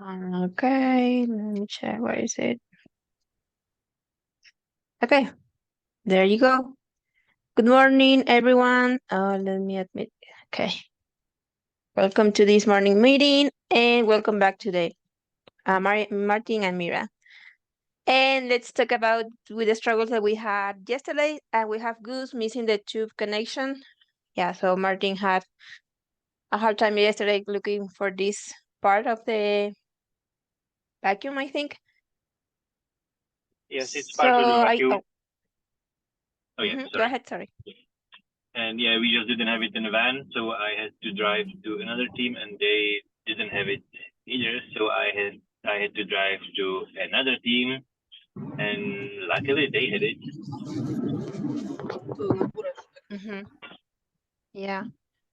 Okay, let me check. Where is it? Okay, there you go. Good morning, everyone. Let me admit. Okay, welcome to this morning meeting, and welcome back today, Martin and Mira. And let's talk about with the struggles that we had yesterday. And we have Goose missing the tube connection. Yeah, so Martin had a hard time yesterday looking for this part of the vacuum, I think. Yes, it's So part of the I vacuum. oh, Oh yeah, go sorry. ahead. Sorry. And yeah, we just didn't have it in the van, so I had to drive to another team, and they didn't have it either. So I had to drive to another team, and luckily they had it. Mm-hmm. Yeah.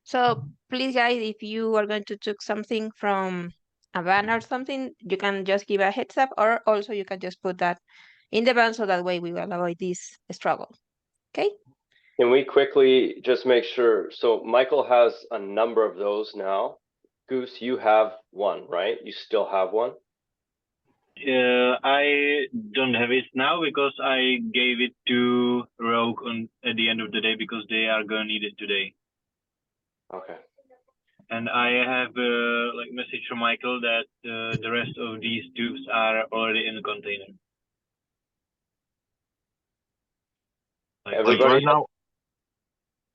So please, guys, if you are going to took something from a van or something, you can just give a heads up, or also you can just put that in the van so that way we will avoid this struggle. Okay? Can we quickly just make sure? So Michael has a number of those now. Goose, you have one, right? You still have one? I don't have it now because I gave it to Rogue at the end of the day because they are gonna need it today. Okay. And I have like message from Michael that the rest of these tubes are already in the container. Everybody right now,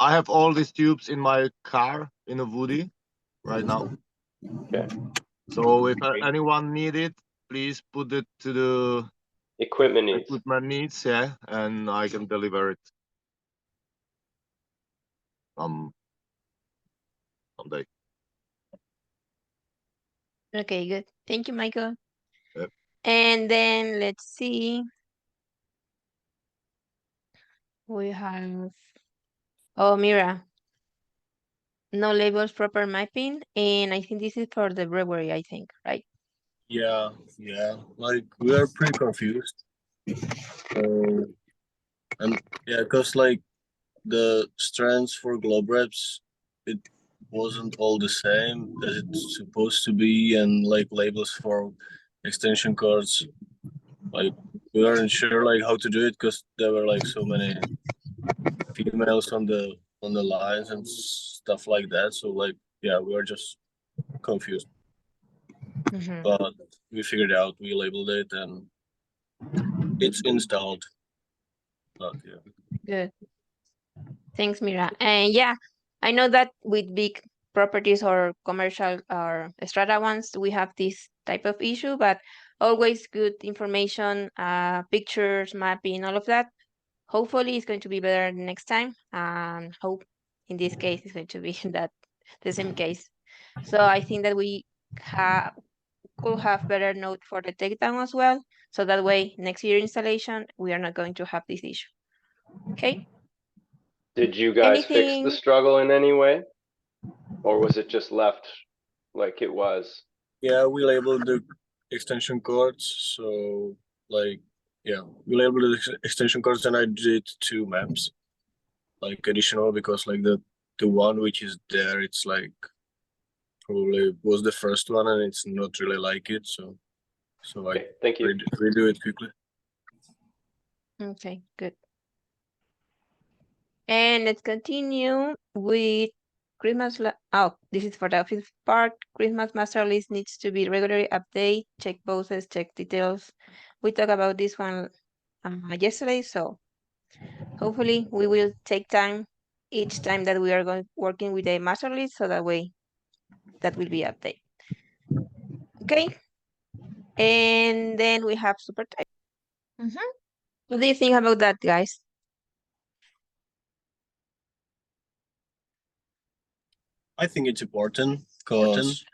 I have all these tubes in my car in a Woody right now. Okay. So if anyone need it, please put it to the Equipment needs. equipment needs, yeah, and I can deliver it someday. Okay, good. Thank you, Michael. Yep. And then let's see. We have, oh, Mira, no labels, proper mapping. And I think this is for the brewery, I think, right? Yeah. Like we are pretty confused. And yeah, cause like the strands for globe wraps, it wasn't all the same as it's supposed to be, and like labels for extension cords, like we weren't sure like how to do it because there were like so many females on the lines and stuff like that. So like yeah, we were just confused. Mm-hmm. But we figured out, we labeled it, and it's installed. But yeah. Good. Thanks, Mira. And yeah, I know that with big properties or commercial or strata ones, we have this type of issue, but always good information, pictures, mapping, all of that. Hopefully, it's going to be better next time. And hope in this case it's going to be that the same case. So I think that we could have better note for the takedown as well. So that way, next year installation, we are not going to have this issue. Okay. Did you guys fix the Anything? struggle in any way? Or was it just left like it was? Yeah, we labeled the extension cords. So like yeah, we labeled the extension cords, and I did 2 maps, like additional, because like the one which is there, it's like probably was the first one, and it's not really like it. So I Okay, thank you. redo it quickly. Okay, good. And let's continue with Christmas. Oh, this is for the fifth part. Christmas master list needs to be regularly updated. Check boxes, check details. We talked about this one yesterday, so hopefully we will take time each time that we are going working with a master list, so that way that will be updated. Okay, and then we have super type. What do you think about that, guys? I think it's important because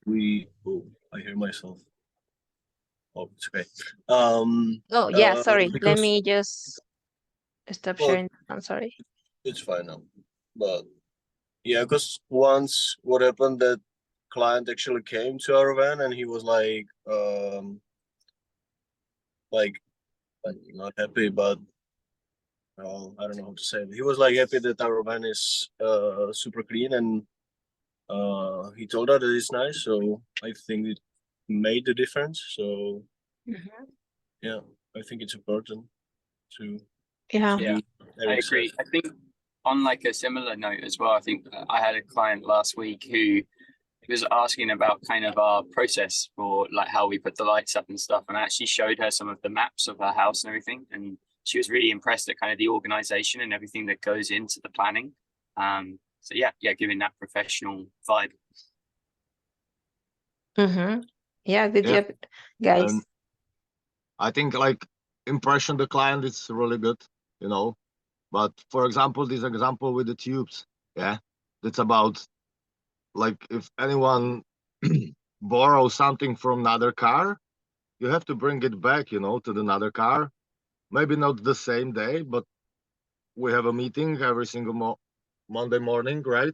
we. Oh, I hear myself. Oh, it's okay. Oh yeah, sorry. Let Because me just stop well, sharing. I'm sorry. it's fine now, but yeah, because once what happened that client actually came to our van, and he was like not happy, but I don't know how to say it. He was like happy that our van is super clean, and he told her that it's nice. So I think made the difference. So Mhm. yeah, I think it's important to Yeah. Yeah, be I having agree. said. I think on like a similar note as well, I think I had a client last week who was asking about kind of our process for like how we put the lights up and stuff. And I actually showed her some of the maps of her house and everything. And she was really impressed at kind of the organization and everything that goes into the planning. So yeah, giving that professional vibe. Mm-hmm. Yeah, good Yeah. job, guys. And I think like impression the client is really good, you know. But for example, this example with the tubes, yeah, it's about like if anyone borrows something from another car, you have to bring it back, you know, to the another car. Maybe not the same day, but we have a meeting every single Monday morning, right?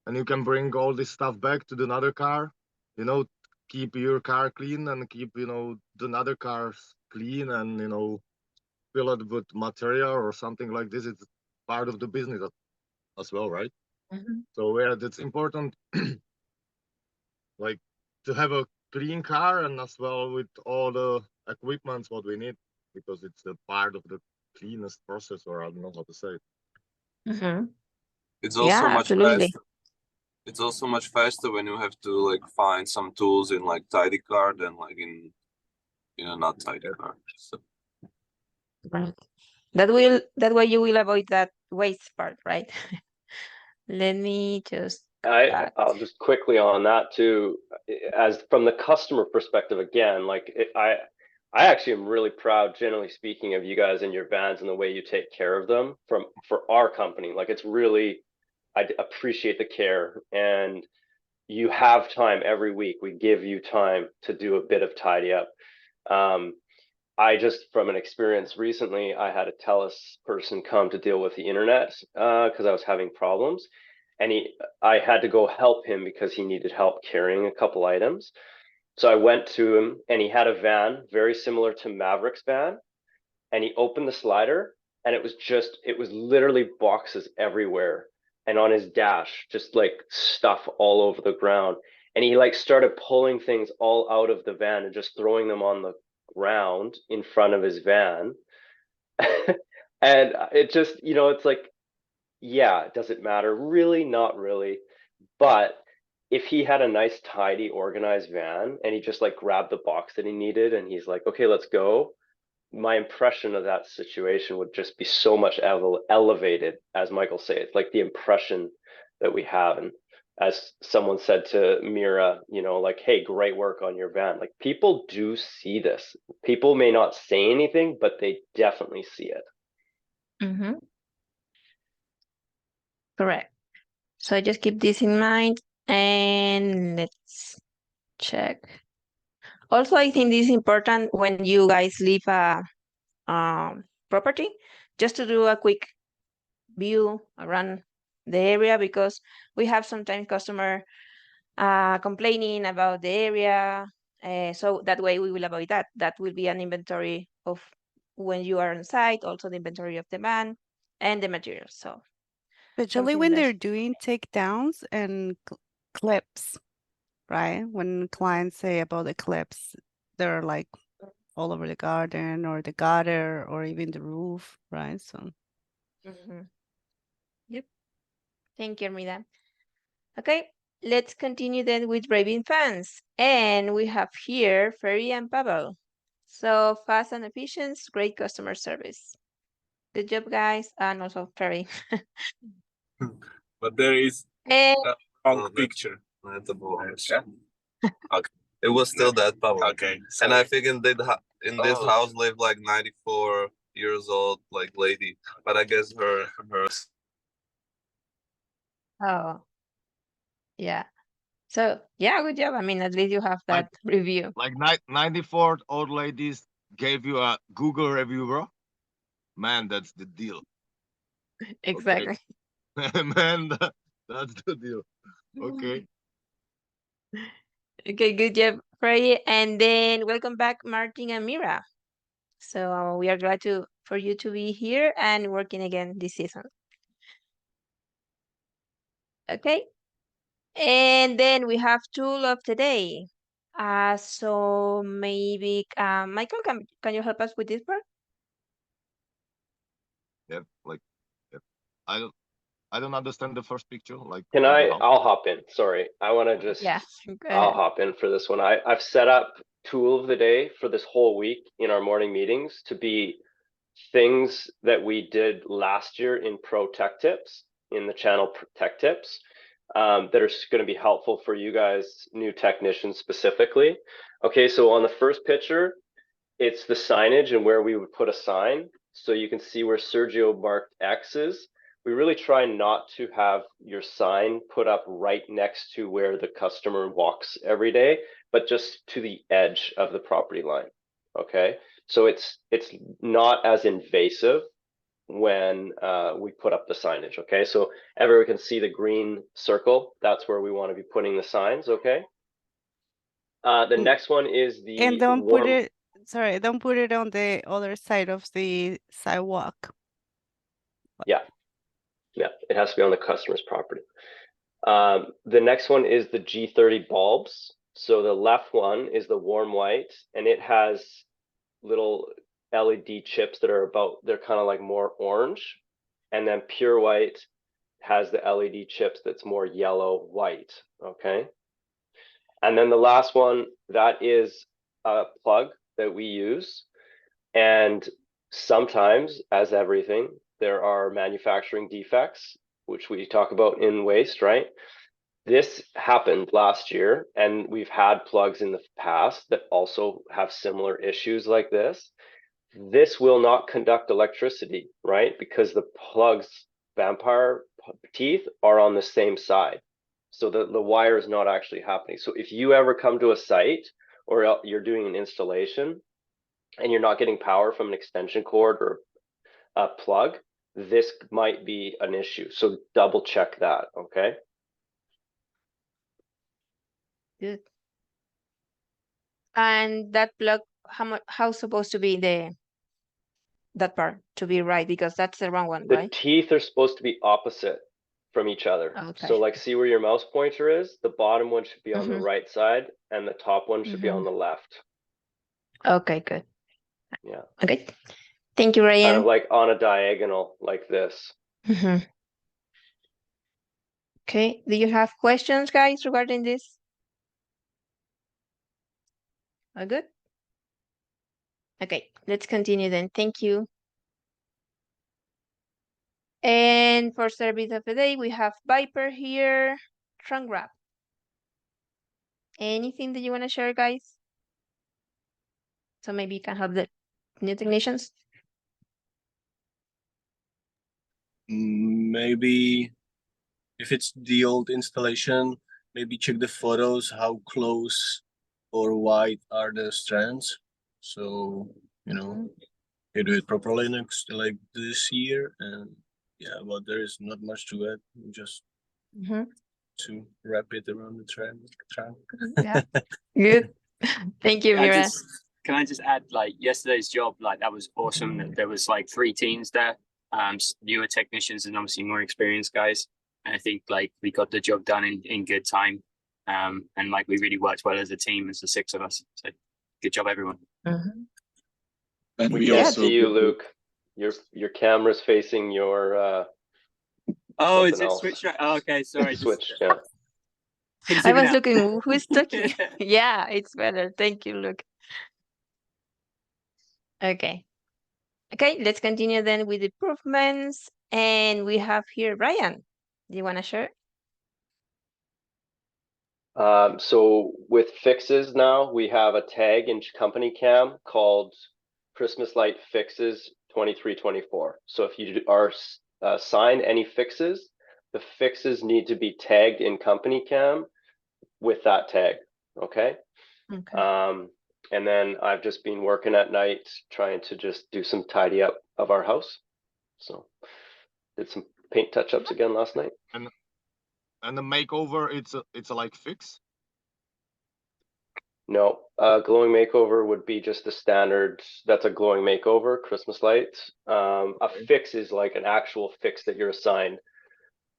And you can bring all this stuff back to the another car, you know, keep your car clean and keep, you know, the another cars clean and, you know, fill it with material or something like this. It's part of the business as well, right? Mhm. So yeah, it's important like to have a clean car and as well with all the equipments what we need because it's a part of the cleanest process, or I don't know how to say it. Mhm. It's Yeah, also much absolutely. faster. It's also much faster when you have to like find some tools in like tidy car than like in a not tidy car. So Right. That way you will avoid that waste part, right? Let me just cut. I'll just quickly on that too, as from the customer perspective again, like I actually am really proud, generally speaking, of you guys and your vans and the way you take care of them for our company. Like it's really, I appreciate the care, and you have time every week. We give you time to do a bit of tidy up. I just, from an experience recently, I had a TELUS person come to deal with the internet because I was having problems, and I had to go help him because he needed help carrying a couple items. So I went to him, and he had a van very similar to Maverick's van, and he opened the slider, and it was literally boxes everywhere, and on his dash, just like stuff all over the ground. And he like started pulling things all out of the van and just throwing them on the ground in front of his van. And it just, you know, it's like, yeah, does it matter? Really, not really. But if he had a nice, tidy, organized van and he just like grabbed the box that he needed and he's like, okay, let's go, my impression of that situation would just be so much elevated, as Michael said, like the impression that we have. And as someone said to Mira, you know, like, hey, great work on your van. Like people do see this. People may not say anything, but they definitely see it. Mm-hmm. Correct. So I just keep this in mind and let's check. Also, I think this is important when you guys leave a property, just to do a quick view around the area, because we have sometimes customer complaining about the area. So that way we will avoid that. That will be an inventory of when you are on site, also the inventory of the van and the materials. So Especially something when that they're doing takedowns and clips, right? When clients say about the clips, they're like all over the garden or the gutter or even the roof, right? So Mhm. Yep. Thank you, Armida. Okay, let's continue then with raving fans. And we have here Ferry and Pavel. So fast and efficient, great customer service. Good job, guys, and also Ferry. but there is And a wrong picture. Not the Okay. It was still that power. Okay. And I think in this house lived like 94 years old like lady. But I guess her oh, yeah. So yeah, good job. I mean, at least you have that review. Like 94 old ladies gave you a Google review, bro. Man, that's the deal. Exactly. Man, that's the deal. Okay. Okay, good job, Ferry. And then welcome back, Martin and Mira. So we are glad for you to be here and working again this season. Okay. And then we have tool of the day. So maybe Michael, can you help us with this part? Yeah, like, yeah. I don't understand the first picture. Like, Can how? I'll hop in. Sorry. I want to just, Yeah, go I'll ahead. hop in for this one. I've set up tool of the day for this whole week in our morning meetings to be things that we did last year in Pro Tech Tips, in the channel Tech Tips, that are going to be helpful for you guys, new technicians specifically. Okay, so on the first picture, it's the signage and where we would put a sign. So you can see where Sergio marked X is. We really try not to have your sign put up right next to where the customer walks every day, but just to the edge of the property line. Okay, so it's not as invasive when we put up the signage. Okay, so everyone can see the green circle. That's where we want to be putting the signs. Okay. The next one is the And don't warm. put it, sorry, don't put it on the other side of the sidewalk. Yeah, yeah, it has to be on the customer's property. The next one is the G30 bulbs. So the left one is the warm white, and it has little LED chips that are they're kind of like more orange. And then pure white has the LED chips that's more yellow white. Okay. And then the last one, that is a plug that we use. And sometimes, as everything, there are manufacturing defects, which we talk about in waste, right? This happened last year, and we've had plugs in the past that also have similar issues like this. This will not conduct electricity, right? Because the plug's vampire teeth are on the same side. So the wire is not actually happening. So if you ever come to a site or you're doing an installation and you're not getting power from an extension cord or a plug, this might be an issue. So double check that, okay? Good. And that plug, how's supposed to be that part to be right? Because that's the wrong one, The right? teeth are supposed to be opposite from each other. Okay. So like, see where your mouse pointer is? The bottom one should be on the Mhm. right side and the top one should be on the left. Okay, good. Yeah. Okay. Thank you, Kind Ryan. of like on a diagonal like this. Mhm. Okay. Do you have questions, guys, regarding this? All good? Okay, let's continue then. Thank you. And for service of the day, we have Viper here, trunk wrap. Anything that you want to share, guys? So maybe you can help the new technicians. Maybe if it's the old installation, maybe check the photos, how close or wide are the strands. So, you know, you do it properly next like this year. And yeah, but there is not much to it. Just to wrap it around the trunk. Yeah. Good. Thank you, Mira. Can I just add, like, yesterday's job, like, that was awesome. That there was like 3 teams there, newer technicians and obviously more experienced guys. And I think like we got the job done in good time. And like we really worked well as a team, as the 6 of us. So good job, everyone. And we can't see you, Luke. Your camera's facing your Oh, is it else. switched right? Oh, okay, sorry. Switch, yeah. I was looking, who's talking? Yeah, it's better. Thank you, Luke. Okay. Okay, let's continue then with improvements. And we have here Ryan. Do you want to share? So with fixes now, we have a tag in company cam called Christmas Light Fixes 2324. So if you are assigned any fixes, the fixes need to be tagged in company cam with that tag. Okay. Okay. And then I've just been working at night trying to just do some tidy up of our house. So did some paint touch-ups again last night. And the makeover, it's a like fix? No, glowing makeover would be just the standard. That's a glowing makeover, Christmas lights. A fix is like an actual fix that you're assigned.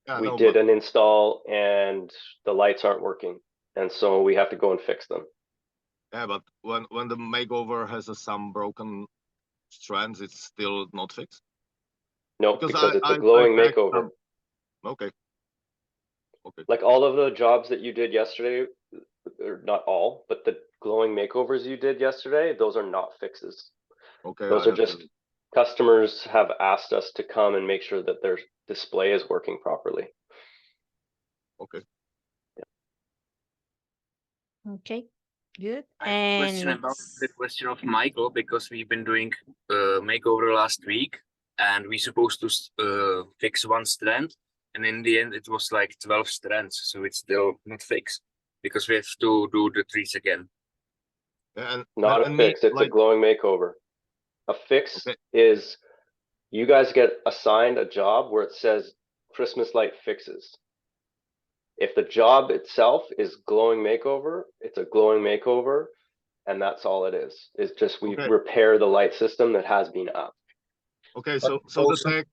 Yeah, We no, did but an install and the lights aren't working. And so we have to go and fix them. Yeah, but when the makeover has some broken strands, it's still not fixed. No, because it's a glowing checked makeover. Okay. Okay. Like all of the jobs that you did yesterday, or not all, but the glowing makeovers you did yesterday, those are not fixes. Okay. Those are just customers have asked us to come and make sure that their display is working properly. Okay. Okay, good. I have a question And about the question of Michael, because we've been doing makeover last week, and we supposed to fix one strand, and in the end it was like 12 strands, so it's still not fixed because we have to do the trees again. And Not a fix, it's a glowing makeover. A fix is you guys get assigned a job where it says Christmas light fixes. If the job itself is glowing makeover, it's a glowing makeover, and that's all it is. It's just we repair the light system that has been up. Okay, so the tag,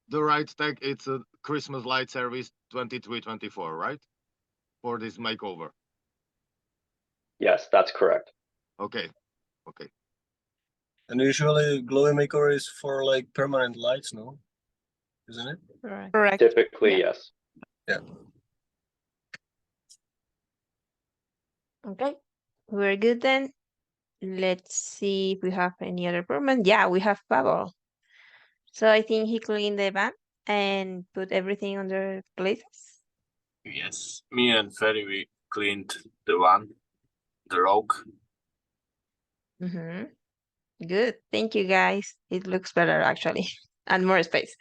the right tag, it's a Christmas light service 2324, right? For this makeover. Yes, that's correct. Okay. Okay. And usually glowing makeover is for like permanent lights, no? Isn't it? Correct. Typically, yes. Yeah. okay, we're good then. Let's see if we have any other problem. Yeah, we have Pavel. So I think he cleaned the van and put everything on their places. Yes, me and Ferry, we cleaned the van, the rogue. Mm-hmm. Good. Thank you, guys. It looks better actually, and more space.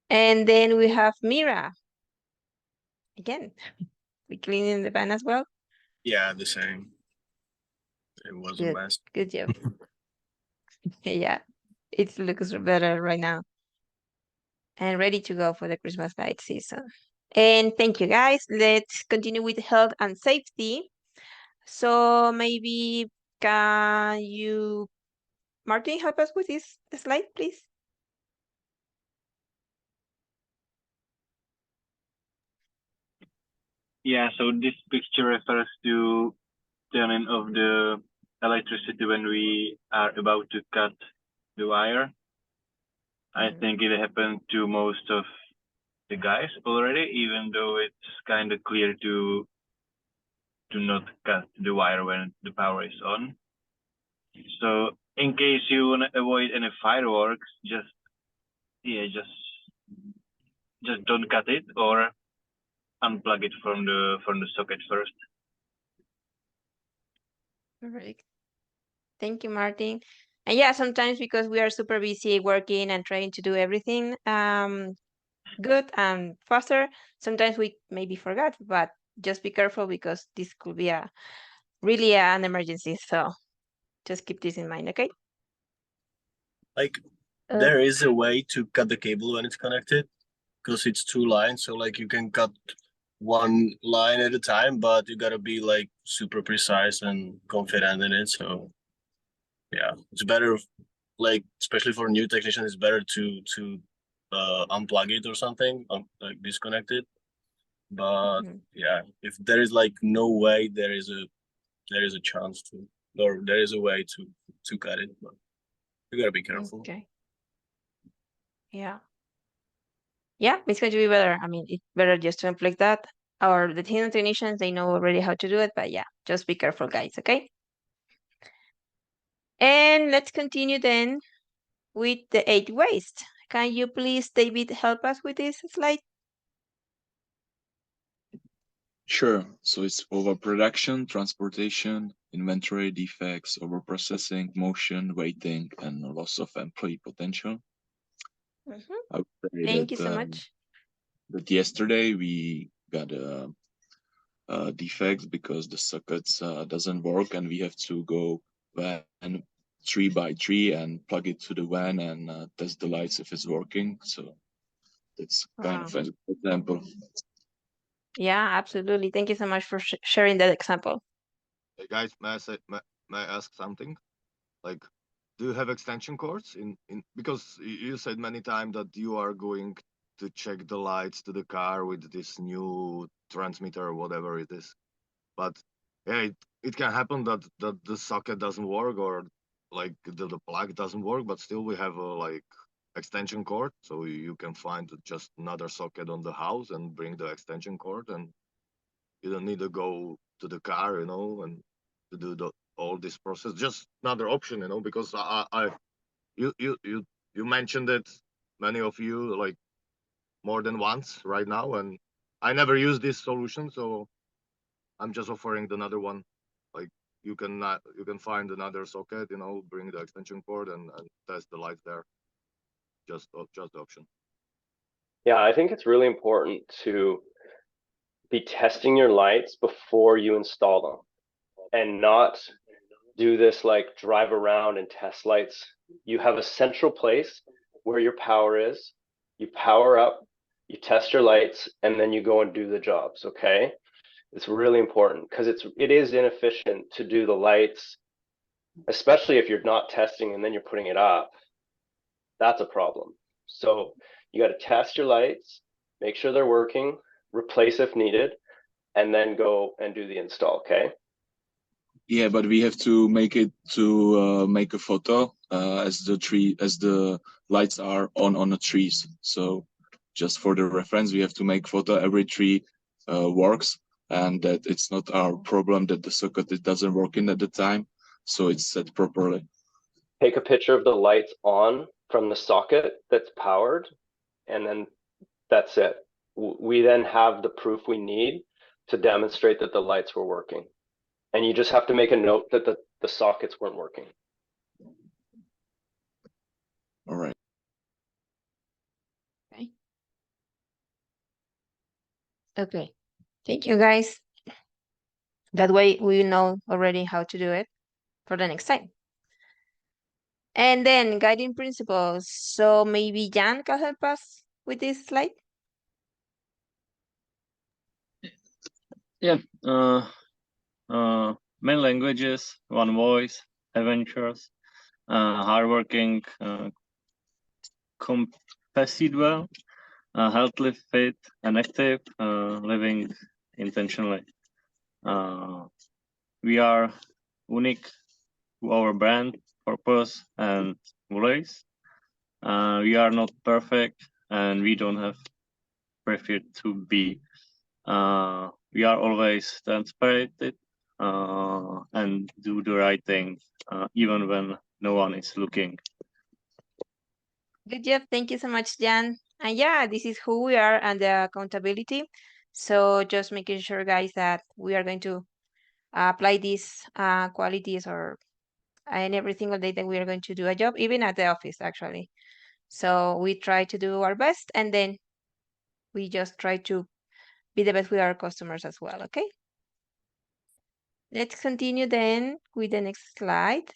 And then we have Mira. Again, we cleaning the van as well. Yeah, the same. It was a Good. mess. Good job. Yeah, it looks better right now. And ready to go for the Christmas light season. And thank you, guys. Let's continue with health and safety. So maybe can you, Martin, help us with this slide, please? Yeah, so this picture refers to turning off the electricity when we are about to cut the wire. I think it happened to most of the guys already, even though it's kind of clear to not cut the wire when the power is on. So in case you want to avoid any fireworks, just don't cut it or unplug it from the socket first. Perfect. Thank you, Martin. And yeah, sometimes because we are super busy working and trying to do everything good and faster, sometimes we maybe forgot, but just be careful because this could be really an emergency. So just keep this in mind, okay? Like there is a way to cut the cable when it's connected because it's two lines. So like you can cut one line at a time, but you gotta be like super precise and confident in it. So yeah, it's better, like especially for new technicians, it's better to unplug it or something, like disconnect it. But yeah, if there is like no way, there is a chance to, or there is a way to cut it, but you gotta be careful. Okay. Yeah. Yeah, it's going to be better. I mean, it's better just to unplug that. Or the team technicians, they know already how to do it, but yeah, just be careful, guys, okay? And let's continue then with the 8 waste. Can you please, David, help us with this slide? Sure. So it's overproduction, transportation, inventory defects, overprocessing, motion, waiting, and loss of employee potential. I would say Thank you so much. That yesterday we got defects because the sockets doesn't work, and we have to go van 3 by 3 and plug it to the van and test the lights if it's working. So that's kind of an example. Yeah, absolutely. Thank you so much for sharing that example. Hey guys, may I ask something? Like, do you have extension cords in because you said many times that you are going to check the lights to the car with this new transmitter or whatever it is, but yeah, it can happen that the socket doesn't work, or like the plug doesn't work, but still we have a like extension cord, so you can find just another socket on the house and bring the extension cord, and you don't need to go to the car, and to do all this process. Just another option, because you mentioned it, many of you, like more than once right now, and I never used this solution, so I'm just offering another one. Like you can find another socket, bring the extension cord and test the lights there. Just the option. Yeah, I think it's really important to be testing your lights before you install them, and not do this like drive around and test lights. You have a central place where your power is. You power up, you test your lights, and then you go and do the jobs. Okay, it's really important because it is inefficient to do the lights, especially if you're not testing and then you're putting it up. That's a problem. So you got to test your lights, make sure they're working, replace if needed, and then go and do the install. Okay. Yeah, but we have to make a photo as the lights are on the trees. So just for the reference, we have to make photo every tree works, and that it's not our problem that the socket it doesn't work in at the time, so it's set properly. Take a picture of the lights on from the socket that's powered, and then that's it. We then have the proof we need to demonstrate that the lights were working. And you just have to make a note that the sockets weren't working. All right. Okay. Thank you, guys. That way we know already how to do it for the next time. And then guiding principles. So maybe Jan can help us with this slide. Yeah. Main languages, one voice, adventures, hardworking, compensate, healthy, fit, and active, living intentionally. We are unique to our brand, purpose, and values. We are not perfect, and we don't have preferred to be. We are always transparent and do the right thing, even when no one is looking. Good job. Thank you so much, Jan. And yeah, this is who we are and the accountability. So just making sure, guys, that we are going to apply these qualities and every single day that we are going to do a job, even at the office, actually. So we try to do our best, and then we just try to be the best with our customers as well, okay? Let's continue then with the next slide.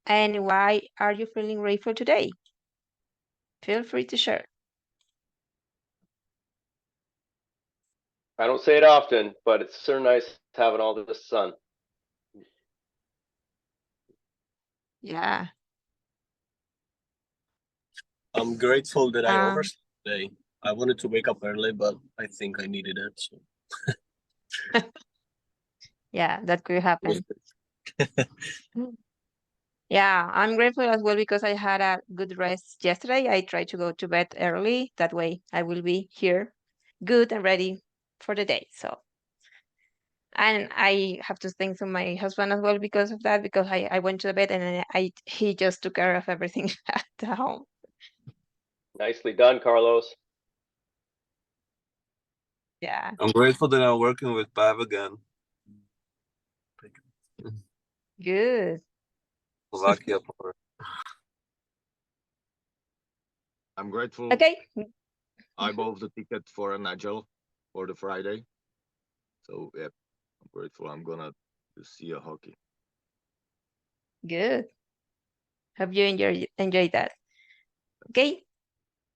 And why are you feeling grateful today? Feel free to share. I don't say it often, but it's so nice having all this sun. Yeah. I'm grateful that I Um, overslept today. I wanted to wake up early, but I think I needed it. So. Yeah, that could happen. Yeah, I'm grateful as well because I had a good rest yesterday. I tried to go to bed early. That way I will be here good and ready for the day. So, and I have to thank to my husband as well because of that, because I went to the bed and then he just took care of everything at the home. Nicely done, Carlos. Yeah. I'm grateful that I'm working with Pav again. Good. Slovakia part. I'm grateful. Okay. I bought the ticket for an Agile for the Friday. So yeah, I'm grateful. I'm gonna see a hockey. Good. Hope you enjoy that. Okay.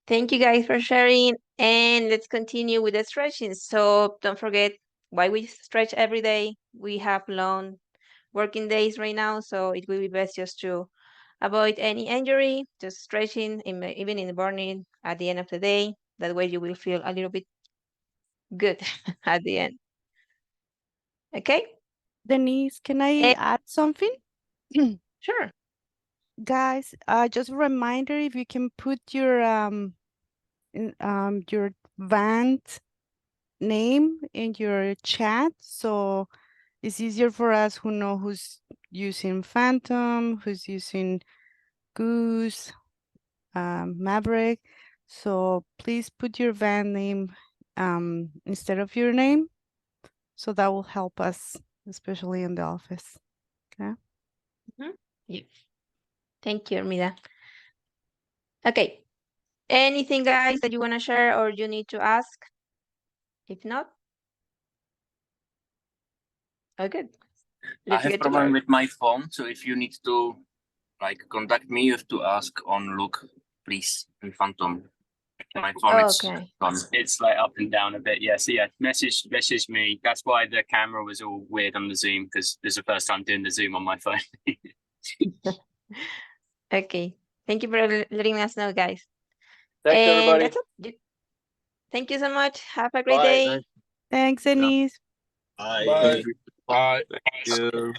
Thank you guys for sharing. And let's continue with the stretching. So don't forget why we stretch every day. We have long working days right now, so it will be best just to avoid any injury, just stretching even in the morning at the end of the day. That way you will feel a little bit good at the end. Okay? Denise, can I add something? Sure. Guys, just a reminder, if you can put your your van name in your chat, so it's easier for us who know who's using Phantom, who's using Goose, Maverick. So please put your van name instead of your name. So that will help us, especially in the office. Okay. Yeah. Thank you, Armida. Okay. Anything, guys, that you want to share or you need to ask? If not, oh, good. I have problem with my phone, so if you need to like contact me, you have to ask on Look, please, in Phantom. My phone is Okay. gone. It's like up and down a bit. Yeah. So yeah, message me. That's why the camera was all weird on the Zoom, because this is the first time doing the Zoom on my phone. Okay. Thank you for letting us know, guys. Thanks, And everybody. that's it. Thank you so much. Have a great Bye. day. Thanks, Denise. Bye. Bye. Bye. Thank you.